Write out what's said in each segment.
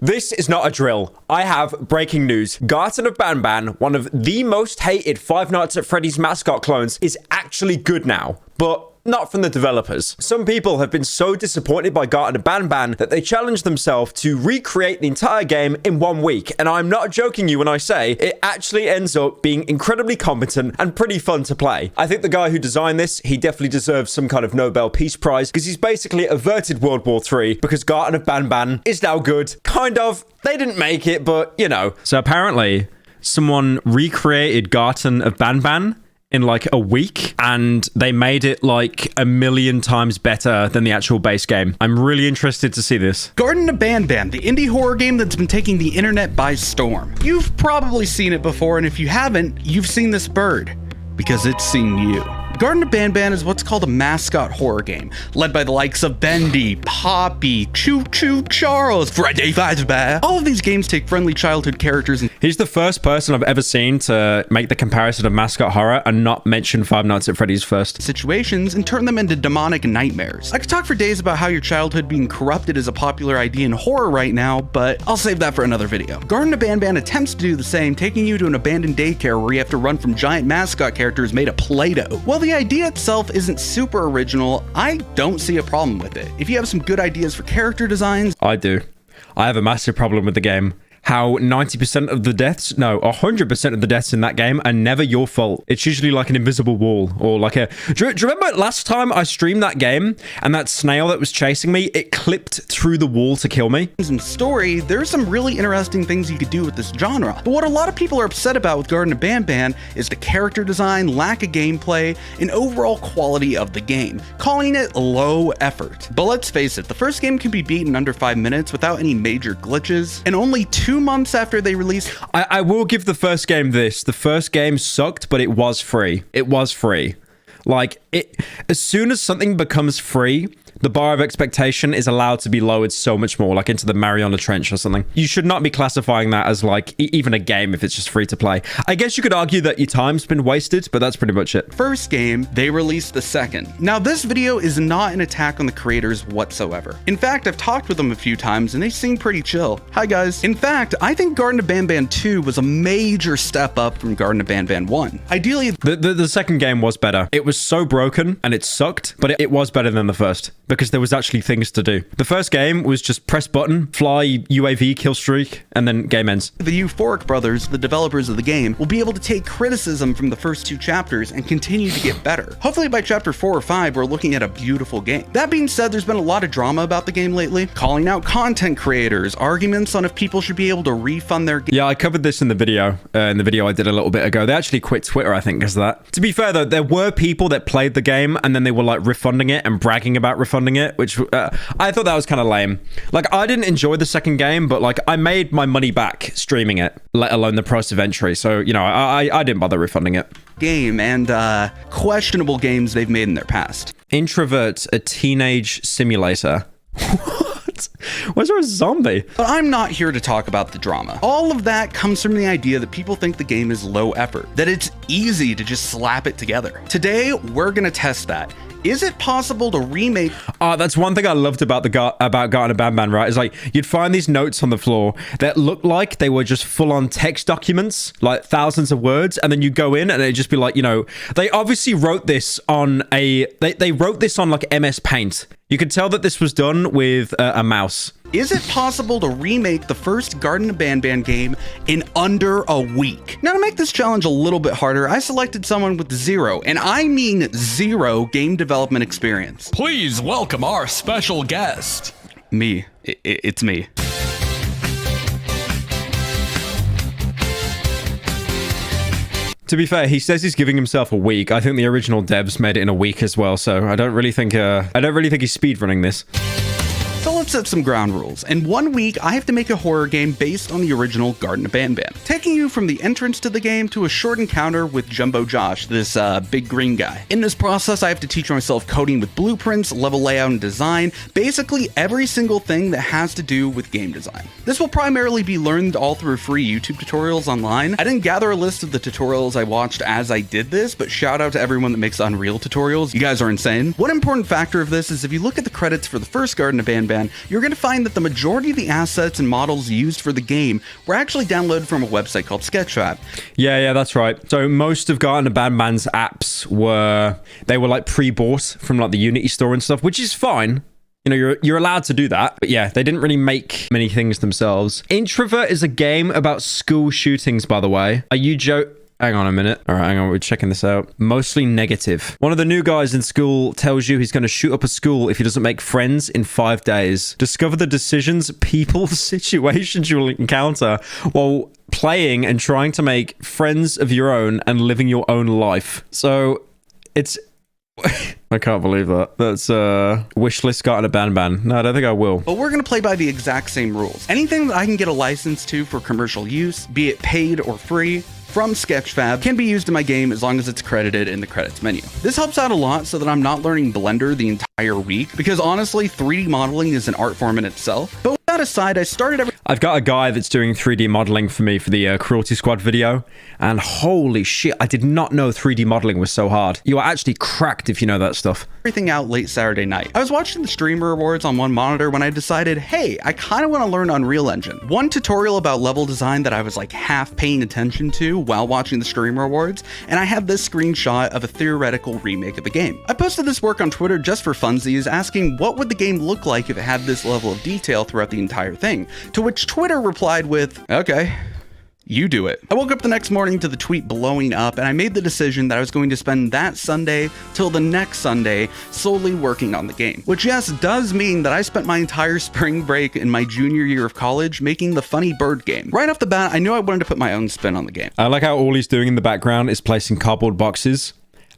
This is not a drill. I have breaking news. Garten of BanBan, one of the most hated Five Nights at Freddy's mascot clones, is actually good now, but not from the developers. Some people have been so disappointed by Garten of BanBan that they challenged themselves to recreate the entire game in 1 week. And I'm not joking you when I say it actually ends up being incredibly competent and pretty fun to play. I think the guy who designed this, he definitely deserves some kind of Nobel Peace Prize because he's basically averted World War III because Garten of BanBan is now good. Kind of. They didn't make it, but you know. So apparently someone recreated Garten of BanBan in like a week, and they made it like 1,000,000 times better than the actual base game. I'm really interested to see this. Garten of BanBan, the indie horror game that's been taking the internet by storm. You've probably seen it before, and if you haven't, you've seen this bird because it's seen you. Garten of BanBan is what's called a mascot horror game, led by the likes of Bendy, Poppy, Choo Choo Charles, Freddy Fazbear. All of these games take friendly childhood characters and He's the first person I've ever seen to make the comparison of mascot horror and not mention Five Nights at Freddy's first. situations and turn them into demonic nightmares. I could talk for days about how your childhood being corrupted is a popular idea in horror right now, but I'll save that for another video. Garten of BanBan attempts to do the same, taking you to an abandoned daycare where you have to run from giant mascot characters made of Play-Doh. While the idea itself isn't super original, I don't see a problem with it. If you have some good ideas for character designs, I do. I have a massive problem with the game. How 90% of the deaths, no, 100% of the deaths in that game are never your fault. It's usually like an invisible wall or like a... Do you remember last time I streamed that game and that snail that was chasing me, it clipped through the wall to kill me? and story, there's some really interesting things you could do with this genre. But what a lot of people are upset about with Garten of BanBan is the character design, lack of gameplay, and overall quality of the game, calling it low effort. But let's face it, the first game can be beaten under 5 minutes without any major glitches, and only 2 months after they released... I will give the first game this. The first game sucked, but it was free. It was free. Like, as soon as something becomes free, the bar of expectation is allowed to be lowered so much more, like into the Mariana Trench or something. You should not be classifying that as like even a game if it's just free to play. I guess you could argue that your time's been wasted, but that's pretty much it. First game, they released the second. Now, this video is not an attack on the creators whatsoever. In fact, I've talked with them a few times and they seem pretty chill. Hi guys. In fact, I think Garten of BanBan 2 was a major step up from Garten of BanBan 1. Ideally, The second game was better. It was so broken and it sucked, but it was better than the first because there was actually things to do. The first game was just press button, fly UAV kill streak, and then game ends. the Euphoric brothers, the developers of the game, will be able to take criticism from the first 2 chapters and continue to get better. Hopefully by chapter 4 or 5, we're looking at a beautiful game. That being said, there's been a lot of drama about the game lately, calling out content creators, arguments on if people should be able to refund their game. Yeah, I covered this in the video I did a little bit ago. They actually quit Twitter, I think, because of that. To be fair, though, there were people that played the game and then they were like refunding it and bragging about refunding it, which I thought that was kind of lame. Like, I didn't enjoy the second game, but like I made my money back streaming it, let alone the price of entry. So, you know, I didn't bother refunding it. Game and questionable games they've made in their past. Introvert, a teenage simulator. What? Was there a zombie? But I'm not here to talk about the drama. All of that comes from the idea that people think the game is low effort, that it's easy to just slap it together. Today, we're gonna test that. Is it possible to remake... That's one thing I loved about about Garten of BanBan, right? Is like you'd find these notes on the floor that looked like they were just full-on text documents, like thousands of words, and then you go in and it'd just be like, you know, they obviously wrote this on they wrote this on like MS Paint. You could tell that this was done with a mouse. Is it possible to remake the first Garten of BanBan game in under a week? Now, to make this challenge a little bit harder, I selected someone with zero, and I mean zero, game development experience. Please welcome our special guest. Me. It's me. To be fair, he says he's giving himself a week. I think the original devs made it in a week as well, so I don't really think he's speedrunning this. So let's set some ground rules. In 1 week, I have to make a horror game based on the original Garten of BanBan, taking you from the entrance to the game to a short encounter with Jumbo Josh, this big green guy. In this process, I have to teach myself coding with blueprints, level layout and design, basically every single thing that has to do with game design. This will primarily be learned all through free YouTube tutorials online. I didn't gather a list of the tutorials I watched as I did this, but shout out to everyone that makes Unreal tutorials. You guys are insane. One important factor of this is if you look at the credits for the first Garten of BanBan, you're going to find that the majority of the assets and models used for the game were actually downloaded from a website called Sketchfab. Yeah, that's right. So most of Garten and BanBan's apps were like pre-bought from like the Unity store and stuff, which is fine. You know, you're allowed to do that. But yeah, they didn't really make many things themselves. Introvert is a game about school shootings, by the way. Are you Hang on a minute. All right, hang on. We're checking this out. Mostly negative. One of the new guys in school tells you he's going to shoot up a school if he doesn't make friends in 5 days. Discover the decisions, people, situations you'll encounter while playing and trying to make friends of your own and living your own life. So it's... I can't believe that. That's wishlist Garten a BanBan. No, I don't think I will. But we're going to play by the exact same rules. Anything that I can get a license to for commercial use, be it paid or free, from Sketchfab can be used in my game as long as it's credited in the credits menu. This helps out a lot so that I'm not learning Blender the entire week, because honestly, 3D modeling is an art form in itself. But with that aside, I started I've got a guy that's doing 3D modeling for me for the Cruelty Squad video, and holy shit, I did not know 3D modeling was so hard. You are actually cracked if you know that stuff. Everything out late Saturday night. I was watching the streamer awards on one monitor when I decided, hey, I kind of want to learn Unreal Engine. One tutorial about level design that I was like half paying attention to while watching the streamer awards, and I had this screenshot of a theoretical remake of the game. I posted this work on Twitter just for funsies, asking what would the game look like if it had this level of detail throughout the entire thing, to which Twitter replied with, okay, you do it. I woke up the next morning to the tweet blowing up, and I made the decision that I was going to spend that Sunday till the next Sunday solely working on the game. Which, yes, does mean that I spent my entire spring break in my junior year of college making the Funny Bird game. Right off the bat, I knew I wanted to put my own spin on the game. I like how all he's doing in the background is placing cardboard boxes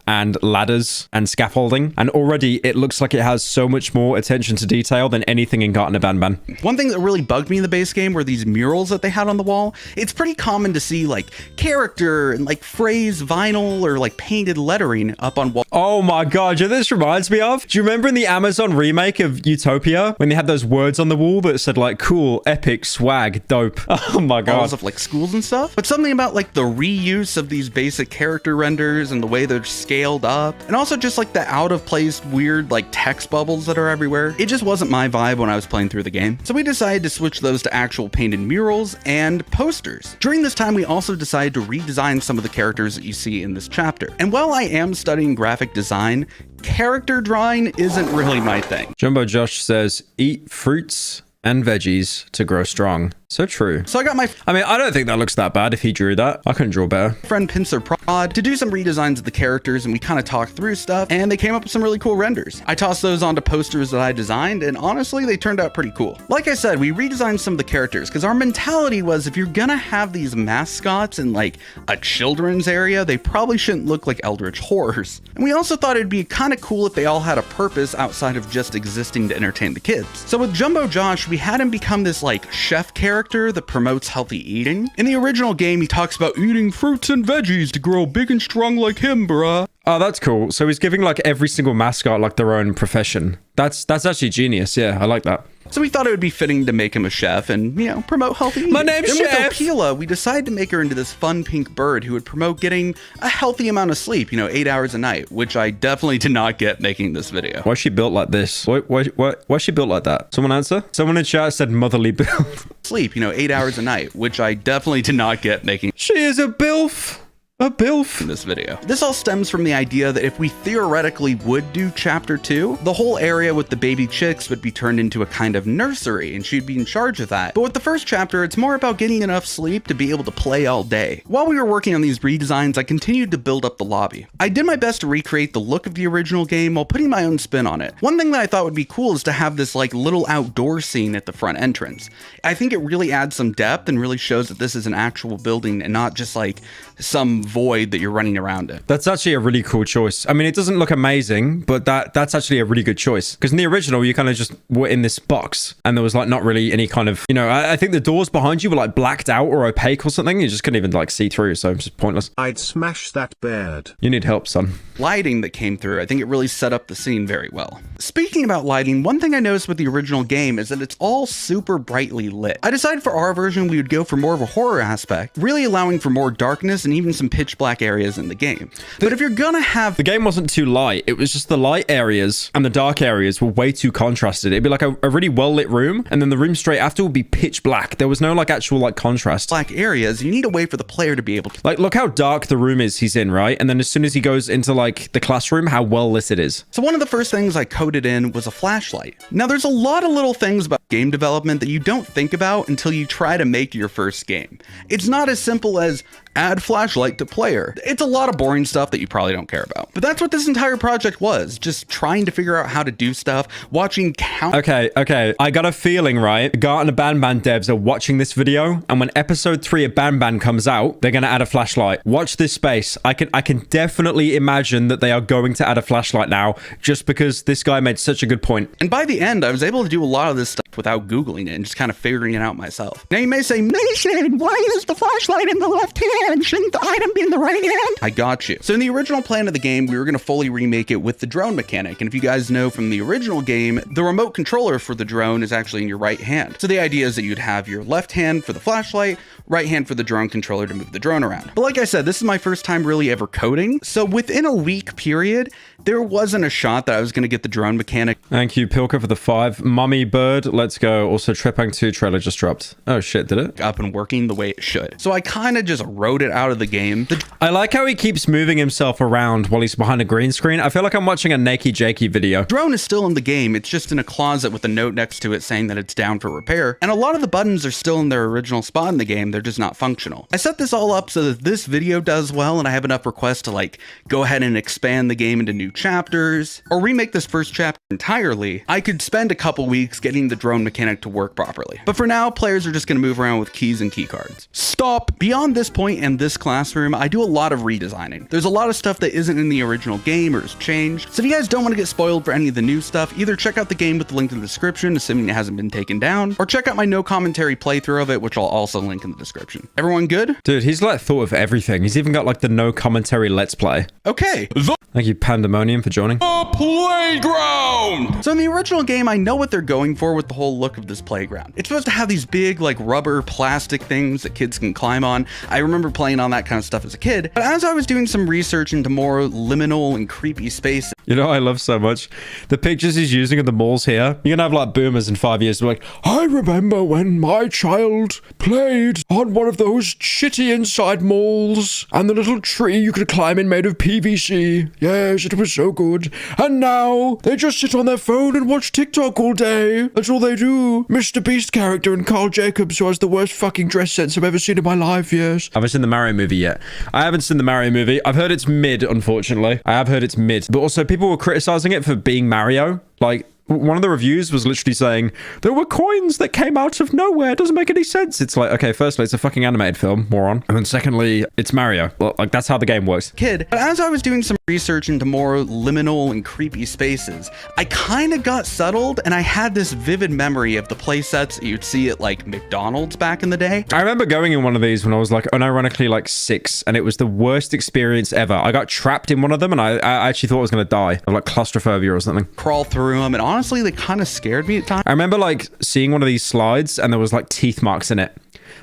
and ladders and scaffolding, and already it looks like it has so much more attention to detail than anything in Garten a BanBan. One thing that really bugged me in the base game were these murals that they had on the wall. It's pretty common to see like character and like phrase vinyl or like painted lettering up on walls. Oh my god, you know what this reminds me of? Do you remember in the Amazon remake of Utopia when they had those words on the wall that said like cool, epic, swag, dope? Oh my god. Of like schools and stuff. But something about like the reuse of these basic character renders and the way they're scaled up, and also just like the out of place weird like text bubbles that are everywhere. It just wasn't my vibe when I was playing through the game. So we decided to switch those to actual painted murals and posters. During this time, we also decided to redesign some of the characters that you see in this chapter. And while I am studying graphic design, character drawing isn't really my thing. Jumbo Josh says, eat fruits and veggies to grow strong. So true. So I got my I don't think that looks that bad if he drew that. I couldn't draw better. friend Pincer Prod to do some redesigns of the characters, and we kind of talked through stuff, and they came up with some really cool renders. I tossed those onto posters that I designed, and honestly, they turned out pretty cool. Like I said, we redesigned some of the characters because our mentality was if you're gonna have these mascots in like a children's area, they probably shouldn't look like eldritch horrors. And we also thought it'd be kind of cool if they all had a purpose outside of just existing to entertain the kids. So with Jumbo Josh, we had him become this like chef character that promotes healthy eating. In the original game, he talks about eating fruits and veggies to grow big and strong like him, bruh. Oh, that's cool. So he's giving like every single mascot like their own profession. That's actually genius. Yeah, I like that. So we thought it would be fitting to make him a chef and, you know, promote healthy eating. My name's then Chef! With Opila, we decided to make her into this fun pink bird who would promote getting a healthy amount of sleep, 8 hours a night, which I definitely did not get making this video. Why's she built like this? Why's she built like that? Someone answer? Someone in chat said motherly build. Sleep, 8 hours a night, which I definitely did not get making She is a bilf. A bilf. in this video. This all stems from the idea that if we theoretically would do chapter 2, the whole area with the baby chicks would be turned into a kind of nursery and she'd be in charge of that. But with the first chapter, it's more about getting enough sleep to be able to play all day. While we were working on these redesigns, I continued to build up the lobby. I did my best to recreate the look of the original game while putting my own spin on it. One thing that I thought would be cool is to have this like little outdoor scene at the front entrance. I think it really adds some depth and really shows that this is an actual building and not just like some void that you're running around in. That's actually a really cool choice. I mean, it doesn't look amazing, but that's actually a really good choice. Because in the original, you kind of just were in this box and there was like not really any kind of, I think the doors behind you were like blacked out or opaque or something. You just couldn't even like see through. So it's just pointless. I'd smash that bird. You need help, son. Lighting that came through, I think it really set up the scene very well. Speaking about lighting, one thing I noticed with the original game is that it's all super brightly lit. I decided for our version we would go for more of a horror aspect, really allowing for more darkness and even some pitch pitch black areas in the game. But if you're gonna have... The game wasn't too light. It was just the light areas and the dark areas were way too contrasted. It'd be like a really well-lit room, and then the room straight after would be pitch black. There was no like actual like contrast. black areas, you need a way for the player to be able to... Like, look how dark the room is he's in, right? And then as soon as he goes into like the classroom, how well lit it is. So one of the first things I coded in was a flashlight. Now there's a lot of little things about game development that you don't think about until you try to make your first game. It's not as simple as add flashlight to player. It's a lot of boring stuff that you probably don't care about. But that's what this entire project was, just trying to figure out how to do stuff, watching count... Okay. I got a feeling, right? Garten and BanBan devs are watching this video, and when episode 3 of BanBan comes out, they're gonna add a flashlight. Watch this space. I can definitely imagine that they are going to add a flashlight now, just because this guy made such a good point. And by the end, I was able to do a lot of this stuff without Googling it and just kind of figuring it out myself. Now you may say, Mason, why is the flashlight in the left hand? Shouldn't the item be in the right hand? I got you. So in the original plan of the game, we were going to fully remake it with the drone mechanic. And if you guys know from the original game, the remote controller for the drone is actually in your right hand. So the idea is that you'd have your left hand for the flashlight, right hand for the drone controller to move the drone around. But like I said, this is my first time really ever coding. So within a week period, there wasn't a shot that I was going to get the drone mechanic. Thank you, Pilker, for the 5. Mummy Bird, let's go. Also, Trepang 2 trailer just dropped. Oh shit, did it? Up and working the way it should. So I kind of just wrote it out of the game. I like how he keeps moving himself around while he's behind a green screen. I feel like I'm watching a Nakey Jakey video. Drone is still in the game. It's just in a closet with a note next to it saying that it's down for repair. And a lot of the buttons are still in their original spot in the game. They're just not functional. I set this all up so that this video does well and I have enough requests to like go ahead and expand the game into new chapters or remake this first chapter entirely. I could spend a couple weeks getting the drone mechanic to work properly. But for now, players are just going to move around with keys and key cards. Stop! Beyond this point and this classroom, I do a lot of redesigning. There's a lot of stuff that isn't in the original game or has changed. So if you guys don't want to get spoiled for any of the new stuff, either check out the game with the link in the description, assuming it hasn't been taken down, or check out my no commentary playthrough of it, which I'll also link in the description. Everyone good? Dude, he's like thought of everything. He's even got like the no commentary let's play. Okay. Thank you, Pandemonium, for joining. The playground! So in the original game, I know what they're going for with the whole look of this playground. It's supposed to have these big like rubber plastic things that kids can climb on. I remember playing on that kind of stuff as a kid, but as I was doing some research into more liminal and creepy space. You know what I love so much? The pictures he's using of the malls here. You're gonna have like boomers in 5 years who are like, I remember when my child played on one of those shitty inside malls and the little tree you could climb in made of PVC. Yes, it was so good. And now they just sit on their phone and watch TikTok all day. That's all they do. Mr. Beast character and Carl Jacobs, who has the worst fucking dress sense I've ever seen in my life, yes. I haven't seen the Mario movie yet. I haven't seen the Mario movie. I've heard it's mid, unfortunately. I have heard it's mid. But also, people were criticizing it for being Mario. Like, one of the reviews was literally saying, there were coins that came out of nowhere. It doesn't make any sense. It's like, okay, firstly, it's a fucking animated film, moron. And then secondly, it's Mario. Well, like, that's how the game works. Kid, but as I was doing some research into more liminal and creepy spaces, I kind of got settled and I had this vivid memory of the play sets that you'd see at like McDonald's back in the day. I remember going in one of these when I was like, unironically like 6, and it was the worst experience ever. I got trapped in one of them and I actually thought I was going to die of like claustrophobia or something. Crawl through them, and honestly, they kind of scared me at times. I remember like seeing one of these slides and there was like teeth marks in it.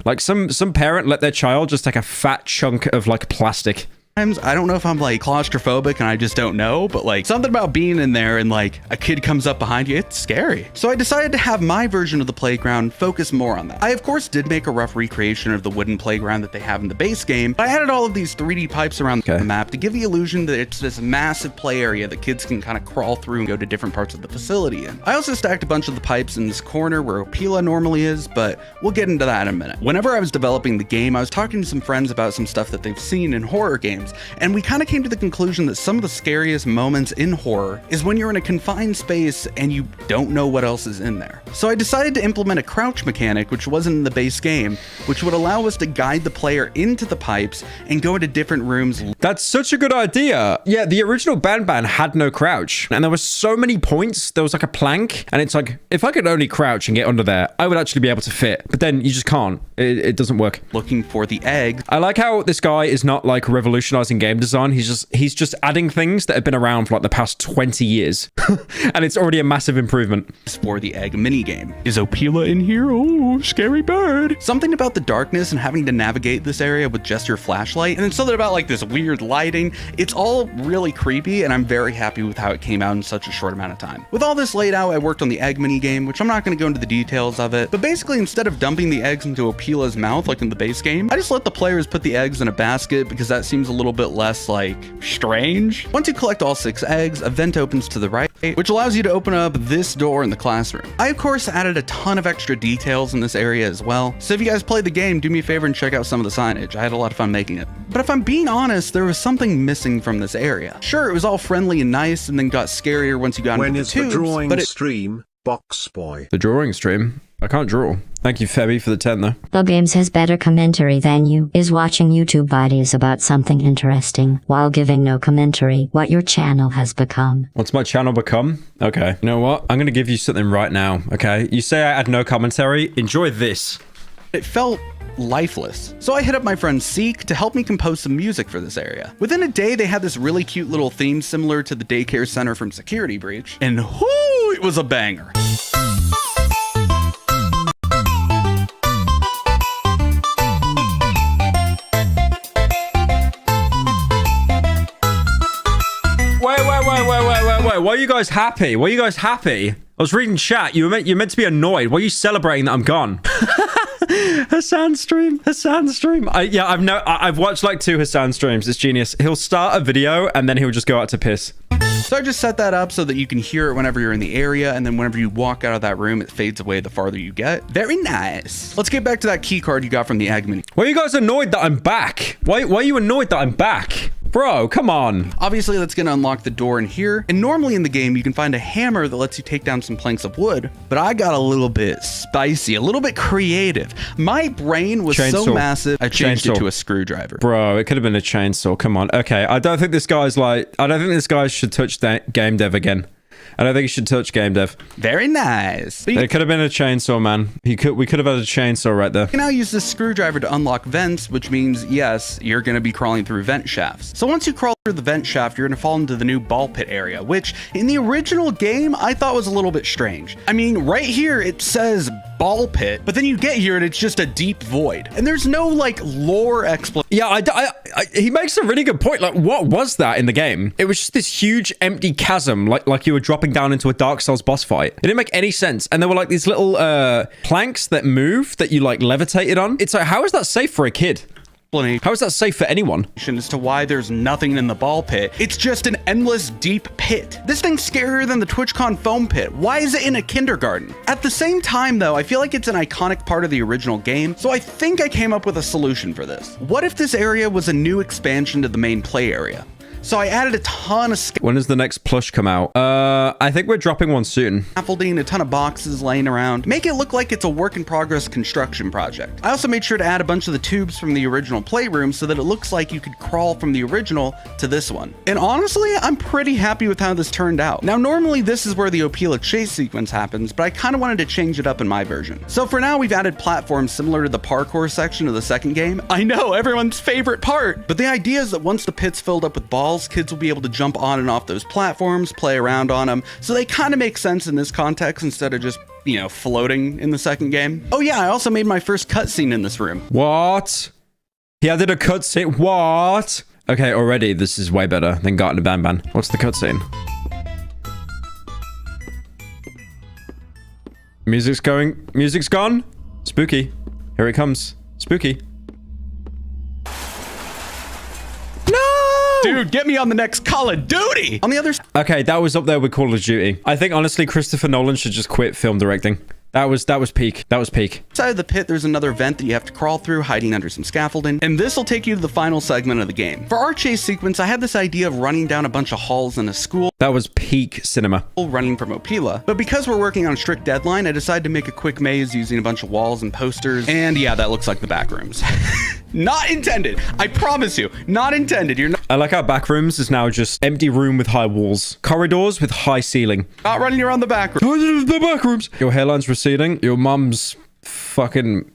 Like some parent let their child just take a fat chunk of like plastic. I don't know if I'm like claustrophobic and I just don't know, but like something about being in there and like a kid comes up behind you, it's scary. So I decided to have my version of the playground focus more on that. I of course did make a rough recreation of the wooden playground that they have in the base game, but I added all of these 3D pipes around the map to give the illusion that it's this massive play area that kids can kind of crawl through and go to different parts of the facility in. I also stacked a bunch of the pipes in this corner where Opila normally is, but we'll get into that in a minute. Whenever I was developing the game, I was talking to some friends about some stuff that they've seen in horror games, and we kind of came to the conclusion that some of the scariest moments in horror is when you're in a confined space and you don't know what else is in there. So I decided to implement a crouch mechanic, which wasn't in the base game, which would allow us to guide the player into the pipes and go into different rooms. That's such a good idea. Yeah, the original BanBan had no crouch, and there were so many points. There was like a plank, and it's like, if I could only crouch and get under there, I would actually be able to fit. But then you just can't. It doesn't work. Looking for the egg. I like how this guy is not like revolutionizing revolutionizing game design. He's just adding things that have been around for like the past 20 years. And it's already a massive improvement. For the egg minigame. Is Opila in here? Oh, scary bird. Something about the darkness and having to navigate this area with just your flashlight, and then something about like this weird lighting. It's all really creepy, and I'm very happy with how it came out in such a short amount of time. With all this laid out, I worked on the egg minigame, which I'm not going to go into the details of it, but basically instead of dumping the eggs into Opila's mouth like in the base game, I just let the players put the eggs in a basket because that seems a little bit less like strange. Once you collect all 6 eggs, a vent opens to the right, which allows you to open up this door in the classroom. I of course added a ton of extra details in this area as well, so if you guys played the game, do me a favor and check out some of the signage. I had a lot of fun making it. But if I'm being honest, there was something missing from this area. Sure, it was all friendly and nice and then got scarier once you got into the tubes, the drawing but stream, Box Boy? The drawing stream? I can't draw. Thank you, Febby, for the 10 though. The games has better commentary than you is watching YouTube videos about something interesting while giving no commentary what your channel has become. What's my channel become? Okay. You know what? I'm going to give you something right now, okay? You say I had no commentary. Enjoy this. it felt lifeless. So I hit up my friend Seek to help me compose some music for this area. Within a day, they had this really cute little theme similar to the daycare center from Security Breach, and whoo, it was a banger. Wait, why are you guys happy? Why are you guys happy? I was reading chat. You're meant to be annoyed. Why are you celebrating that I'm gone? Hassan stream. I've watched like 2 Hassan streams. It's genius. He'll start a video and then he'll just go out to piss. So I just set that up so that you can hear it whenever you're in the area, and then whenever you walk out of that room, it fades away the farther you get. Very nice. Let's get back to that key card you got from the admin. Why are you guys annoyed that I'm back? Why are you annoyed that I'm back? Bro, come on. Obviously, that's going to unlock the door in here. And normally in the game, you can find a hammer that lets you take down some planks of wood. But I got a little bit spicy, a little bit creative. My brain was so massive, I changed it to a screwdriver. Bro, it could have been a chainsaw. Come on. Okay, I don't think this guy should touch that game dev again. I don't think he should touch game dev. Very nice. It could have been a chainsaw, man. We could have had a chainsaw right there. You can now use this screwdriver to unlock vents, which means, yes, you're going to be crawling through vent shafts. So once you crawl through the vent shaft, you're going to fall into the new ball pit area, which in the original game, I thought was a little bit strange. I mean, right here, it says ball pit, but then you get here and it's just a deep void. And there's no, like, lore explanation. Yeah, he makes a really good point. Like, what was that in the game? It was just this huge empty chasm, like you were dropping down into a Dark Souls boss fight. It didn't make any sense. And there were like these little planks that moved that you like levitated on. It's like, how is that safe for a kid? How is that safe for anyone? As to why there's nothing in the ball pit. It's just an endless deep pit. This thing's scarier than the TwitchCon foam pit. Why is it in a kindergarten? At the same time though, I feel like it's an iconic part of the original game, so I think I came up with a solution for this. What if this area was a new expansion to the main play area? So I added a ton of When does the next plush come out? I think we're dropping one soon. Scaffolding, a ton of boxes laying around. Make it look like it's a work in progress construction project. I also made sure to add a bunch of the tubes from the original playroom so that it looks like you could crawl from the original to this one. And honestly, I'm pretty happy with how this turned out. Now, normally this is where the Opila chase sequence happens, but I kind of wanted to change it up in my version. So for now, we've added platforms similar to the parkour section of the second game. I know, everyone's favorite part. But the idea is that once the pit's filled up with balls, kids will be able to jump on and off those platforms, play around on them, so they kind of make sense in this context instead of just, you know, floating in the second game. Oh yeah, I also made my first cutscene in this room. What? He added a cutscene? What? Okay, already this is way better than Garten and BanBan. What's the cutscene? Music's going. Music's gone. Spooky. Here it comes. Spooky. Dude, get me on the next Call of Duty! On the other side. Okay, that was up there with Call of Duty. I think, honestly, Christopher Nolan should just quit film directing. That was peak. That was peak. Inside of the pit, there's another vent that you have to crawl through, hiding under some scaffolding, and this will take you to the final segment of the game. For our chase sequence, I had this idea of running down a bunch of halls in a school. That was peak cinema. Running from Opila. But because we're working on a strict deadline, I decided to make a quick maze using a bunch of walls and posters. And yeah, that looks like the back rooms. Not intended. I promise you, not intended. You're not. I like how back rooms is now just empty room with high walls. Corridors with high ceiling. Not running around the back room. The back rooms. Your hairline's receding. Your mum's fucking...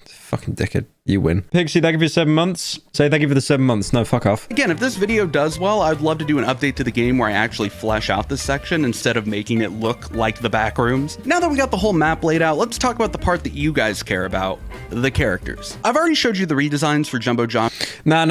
Fucking dickhead. You win. Pixie, thank you for 7 months. Say thank you for the 7 months. No, fuck off. Again, if this video does well, I'd love to do an update to the game where I actually flesh out this section instead of making it look like the back rooms. Now that we got the whole map laid out, let's talk about the part that you guys care about, the characters. I've already showed you the redesigns for Jumbo Josh. Nah.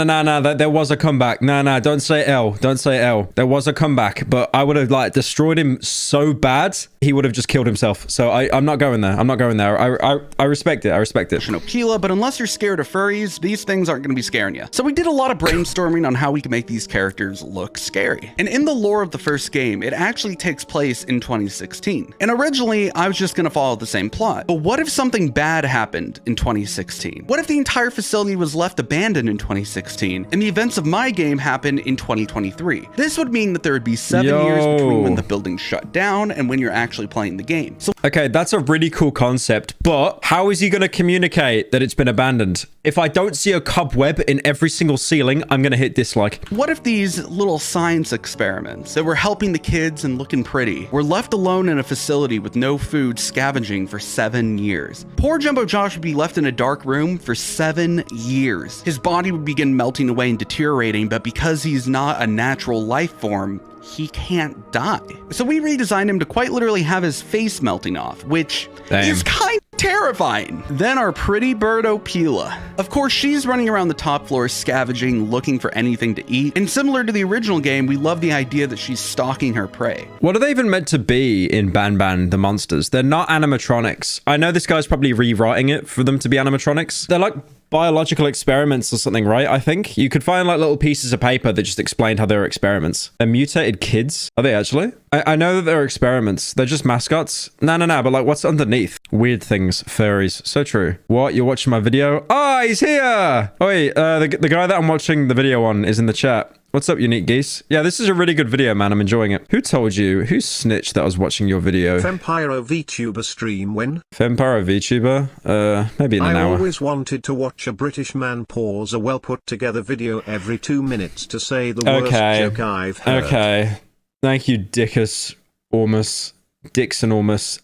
There was a comeback. Nah. Don't say L. Don't say L. There was a comeback, but I would have like destroyed him so bad, he would have just killed himself. So I'm not going there. I'm not going there. I respect it. I respect it. Opila, but unless you're scared of furries, these things aren't going to be scaring you. So we did a lot of brainstorming on how we can make these characters look scary. And in the lore of the first game, it actually takes place in 2016. And originally, I was just going to follow the same plot. But what if something bad happened in 2016? What if the entire facility was left abandoned in 2016 and the events of my game happened in 2023? This would mean that there would be 7 years between when the building shut down and when you're actually playing the game. So okay, that's a really cool concept, but how is he going to communicate that it's been abandoned? If I don't see a cobweb in every single ceiling, I'm going to hit dislike. what if these little science experiments that were helping the kids and looking pretty were left alone in a facility with no food, scavenging for 7 years? Poor Jumbo Josh would be left in a dark room for 7 years. His body would begin melting away and deteriorating, but because he's not a natural life form, he can't die. So we redesigned him to quite literally have his face melting off, which is kind of terrifying. Then our pretty bird Opila. Of course, she's running around the top floor scavenging, looking for anything to eat. And similar to the original game, we love the idea that she's stalking her prey. What are they even meant to be in BanBan, the monsters? They're not animatronics. I know this guy's probably rewriting it for them to be animatronics. They're like biological experiments or something, right? I think you could find like little pieces of paper that just explained how they were experiments. They're mutated kids. Are they actually? I know that they're experiments. They're just mascots. No, but like what's underneath? Weird things, furries. So true. What? You're watching my video? Oh, he's here. Oh, wait, the guy that I'm watching the video on is in the chat. What's up, Unique Geese? Yeah, this is a really good video, man. I'm enjoying it. Who told you? Who snitched that I was watching your video? Fempiro VTuber stream when? Fempiro VTuber? Maybe in an hour. I always wanted to watch a British man pause a well put together video every 2 minutes to say the worst joke I've heard. Okay. Thank you, Dickus Ormus. Dixon Ormus.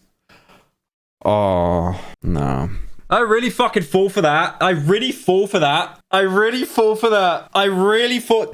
Oh, no. I really fucking fall for that. I really fall for that.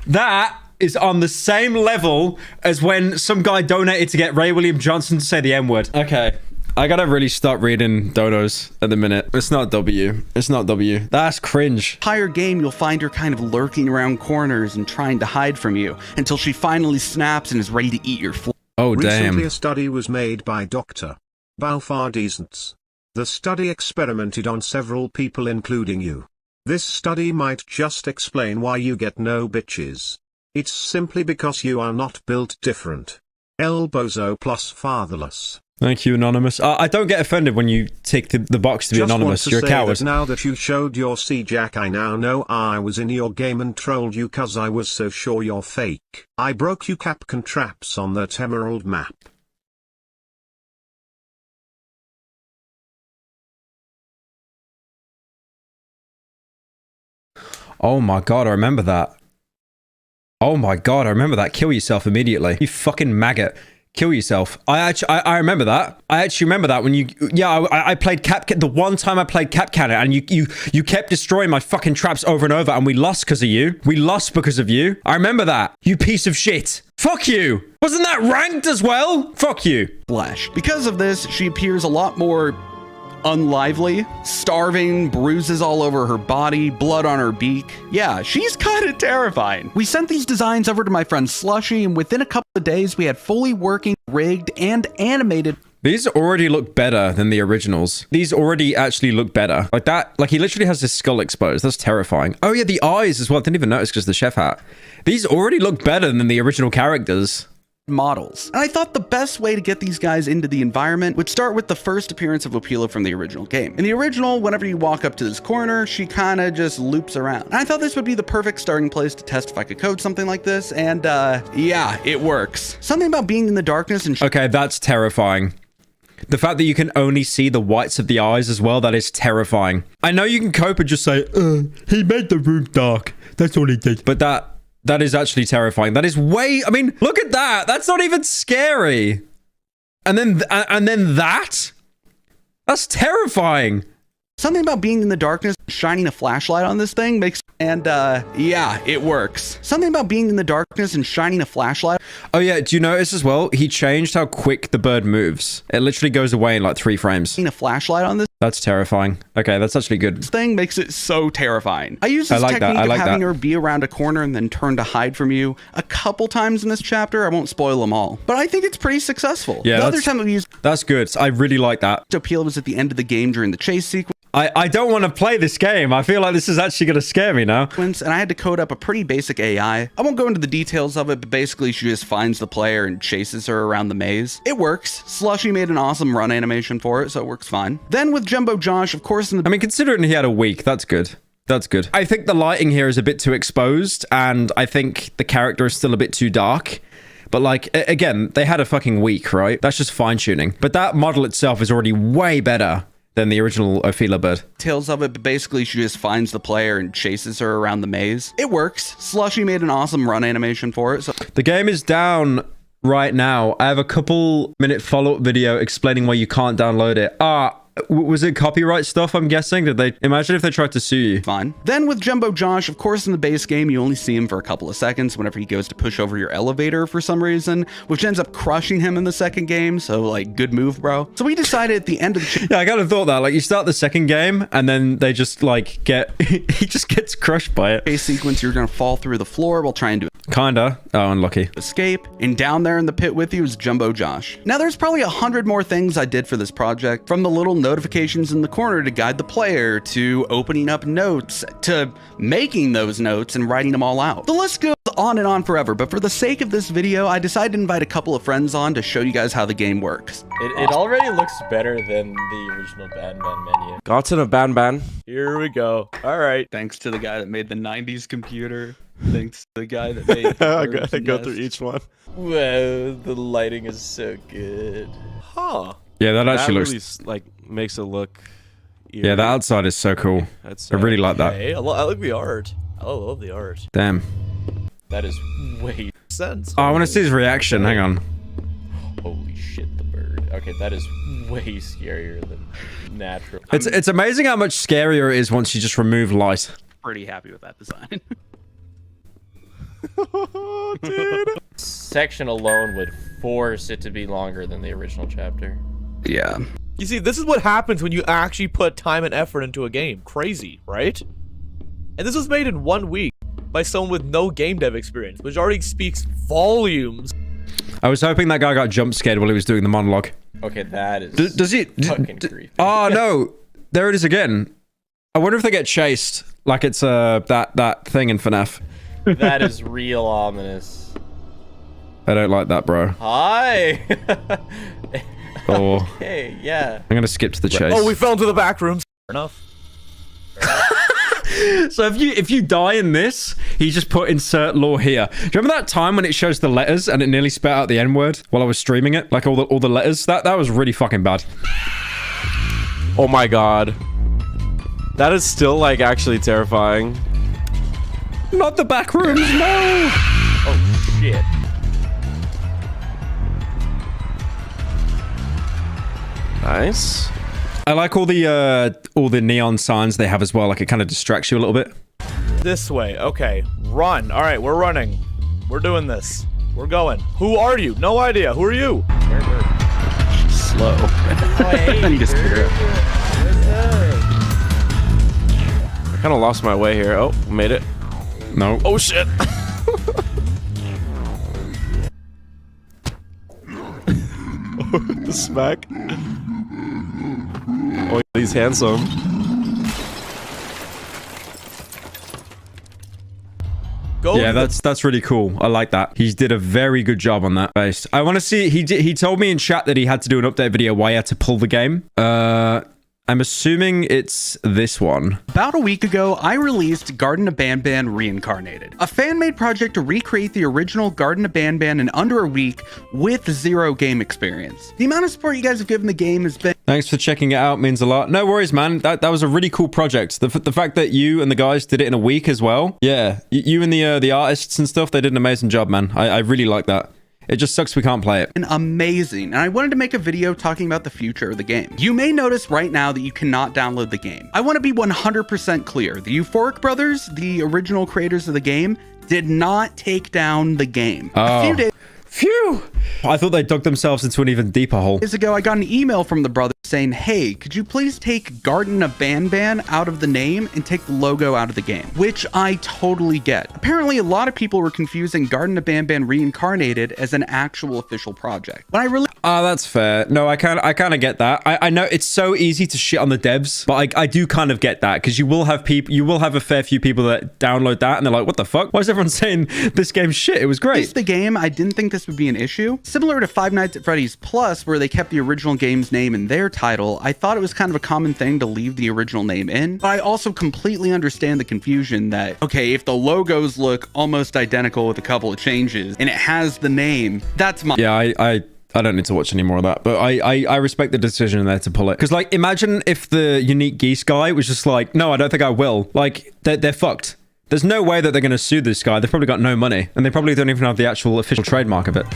That is on the same level as when some guy donated to get Ray William Johnson to say the N-word. Okay. I gotta really start reading donos at the minute. It's not W. It's not W. That's cringe. Entire game, you'll find her kind of lurking around corners and trying to hide from you until she finally snaps and is ready to eat your flesh. Oh, damn. Recently a study was made by Dr. Balfardescents. The study experimented on several people including you. This study might just explain why you get no bitches. It's simply because you are not built different. Elbozo plus fatherless. Thank you, Anonymous. I don't get offended when you tick the box to be anonymous. You're a coward. Now that you showed your C-Jack, I now know I was in your game and trolled you cause I was so sure you're fake. I broke you Capcom traps on that emerald map. Oh my god, I remember that. Oh my god, I remember that. Kill yourself immediately. You fucking maggot. Kill yourself. I remember that. I actually remember that when you... Yeah, I played the one time I played Capcan and you kept destroying my fucking traps over and over and we lost because of you. We lost because of you. I remember that. You piece of shit. Fuck you. Wasn't that ranked as well? Fuck you. Flesh. Because of this, she appears a lot more unlively, starving, bruises all over her body, blood on her beak. Yeah, she's kind of terrifying. We sent these designs over to my friend Slushy, and within a couple of days, we had fully working, rigged, and animated. These already look better than the originals. These already actually look better. Like that, like he literally has his skull exposed. That's terrifying. Oh yeah, the eyes as well. I didn't even notice because the chef hat. These already look better than the original characters. Models. And I thought the best way to get these guys into the environment would start with the first appearance of Opila from the original game. In the original, whenever you walk up to this corner, she kind of just loops around. And I thought this would be the perfect starting place to test if I could code something like this, and yeah, it works. Something about being in the darkness and okay, that's terrifying. The fact that you can only see the whites of the eyes as well, that is terrifying. I know you can cope and just say, he made the room dark. That's all he did. But that is actually terrifying. That is way... I mean, look at that. That's not even scary. And then that? That's terrifying. Something about being in the darkness, shining a flashlight on this thing makes, and yeah, it works. Something about being in the darkness and shining a flashlight. Oh yeah, do you notice as well? He changed how quick the bird moves. It literally goes away in like 3 frames. Shining a flashlight on this That's terrifying. Okay, that's actually good. thing makes it so terrifying. I use this like that. technique I like of having that. her be around a corner and then turn to hide from you a couple times in this chapter. I won't spoil them all, but I think it's pretty successful. Yeah, the other that's- time I've used That's good. I really like that. appeal was at the end of the game during the chase sequence. I don't want to play this game. I feel like this is actually going to scare me now. And I had to code up a pretty basic AI. I won't go into the details of it, but basically she just finds the player and chases her around the maze. It works. Slushy made an awesome run animation for it, so it works fine. Then with Jumbo Josh, of course, in the I mean, considering he had a week, that's good. That's good. I think the lighting here is a bit too exposed, and I think the character is still a bit too dark. But like, again, they had a fucking week, right? That's just fine-tuning. But that model itself is already way better than the original Ophelia bird. details of it, but basically she just finds the player and chases her around the maze. It works. Slushy made an awesome run animation for it, so The game is down right now. I have a couple minute follow-up video explaining why you can't download it. Was it copyright stuff, I'm guessing? Did they imagine if they tried to sue you? fine. Then with Jumbo Josh, of course, in the base game, you only see him for a couple of seconds whenever he goes to push over your elevator for some reason, which ends up crushing him in the second game. So like, good move, bro. So we decided at the end of the Yeah, I kind of thought that. Like, you start the second game, and then they just, like, he just gets crushed by it. chase sequence, you're gonna fall through the floor while trying to Kinda. Oh, unlucky. escape, and down there in the pit with you is Jumbo Josh. Now there's probably 100 more things I did for this project, from the little notifications in the corner to guide the player, to opening up notes, to making those notes and writing them all out. The list goes on and on forever, but for the sake of this video, I decided to invite a couple of friends on to show you guys how the game works. It already looks better than the original BanBan menu. Garten of BanBan. Here we go. All right. Thanks to the guy that made the 90s computer. Thanks to the guy that made the I birds gotta go through nest. each one. Whoa, the lighting is so good. Huh. Yeah, that actually That looks... really like makes it look. Yeah, the outside is so cool. That's I really like that. Hey, I like the art. I love the art. Damn. That is way sense. Oh, I want to see his reaction. Hang on. Holy shit, the bird. Okay, that is way scarier than natural. It's amazing how much scarier it is once you just remove light. Pretty happy with that design. Section alone would force it to be longer than the original chapter. Yeah. You see, this is what happens when you actually put time and effort into a game. Crazy, right? And this was made in 1 week by someone with no game dev experience, which already speaks volumes. I was hoping that guy got jump scared while he was doing the monologue. Okay, that is Does he? fucking creepy. Oh no! There it is again. I wonder if they get chased like it's that thing in FNAF. That is real ominous. I don't like that, bro. Hi! Or Hey, yeah. I'm gonna skip to the chase. Oh, we fell into the back rooms. Fair enough. So if you die in this, he just put insert lore here. Do you remember that time when it shows the letters and it nearly spat out the N-word while I was streaming it? Like all the letters? That was really fucking bad. Oh my god. That is still like actually terrifying. Not the back rooms, no! Oh, shit. Nice. I like all the neon signs they have as well. Like it kind of distracts you a little bit. This way. Okay. Run. All right, we're running. We're doing this. We're going. Who are you? No idea. Who are you? Slow. hey, I need to speed her up. I kind of lost my way here. Oh, made it. No. Oh shit. The smack. Oh, he's handsome. Go. Yeah, to the- that's really cool. I like that. He did a very good job on that base. I want to see. He told me in chat that he had to do an update video why he had to pull the game. I'm assuming it's this one. About a week ago, I released Garten of BanBan Reincarnated, a fan-made project to recreate the original Garten of BanBan in under a week with zero game experience. The amount of support you guys have given the game has been Thanks for checking it out. Means a lot. No worries, man. That was a really cool project. The fact that you and the guys did it in a week as well. Yeah, you and the artists and stuff. They did an amazing job, man. I really like that. It just sucks we can't play it. And amazing, and I wanted to make a video talking about the future of the game. You may notice right now that you cannot download the game. I want to be 100% clear. The Euphoric brothers, the original creators of the game, did not take down the game. A few days Phew! I thought they dug themselves into an even deeper hole. ago, I got an email from the brothers saying, hey, could you please take Garten of BanBan out of the name and take the logo out of the game? Which I totally get. Apparently, a lot of people were confusing Garten of BanBan Reincarnated as an actual official project. When I really That's fair. No, I kind of get that. I know it's so easy to shit on the devs, but I do kind of get that, because you will have a fair few people that download that and they're like, what the fuck? Why is everyone saying this game's shit? It was great. released the game, I didn't think this would be an issue. Similar to Five Nights at Freddy's Plus, where they kept the original game's name in their title, I thought it was kind of a common thing to leave the original name in. But I also completely understand the confusion that, okay, if the logos look almost identical with a couple of changes and it has the name, that's my... Yeah, I don't need to watch any more of that, but I respect the decision there to pull it. Because, like, imagine if the Unique Geese guy was just like, no, I don't think I will. Like, they're fucked. There's no way that they're going to sue this guy. They've probably got no money, and they probably don't even have the actual official trademark of it.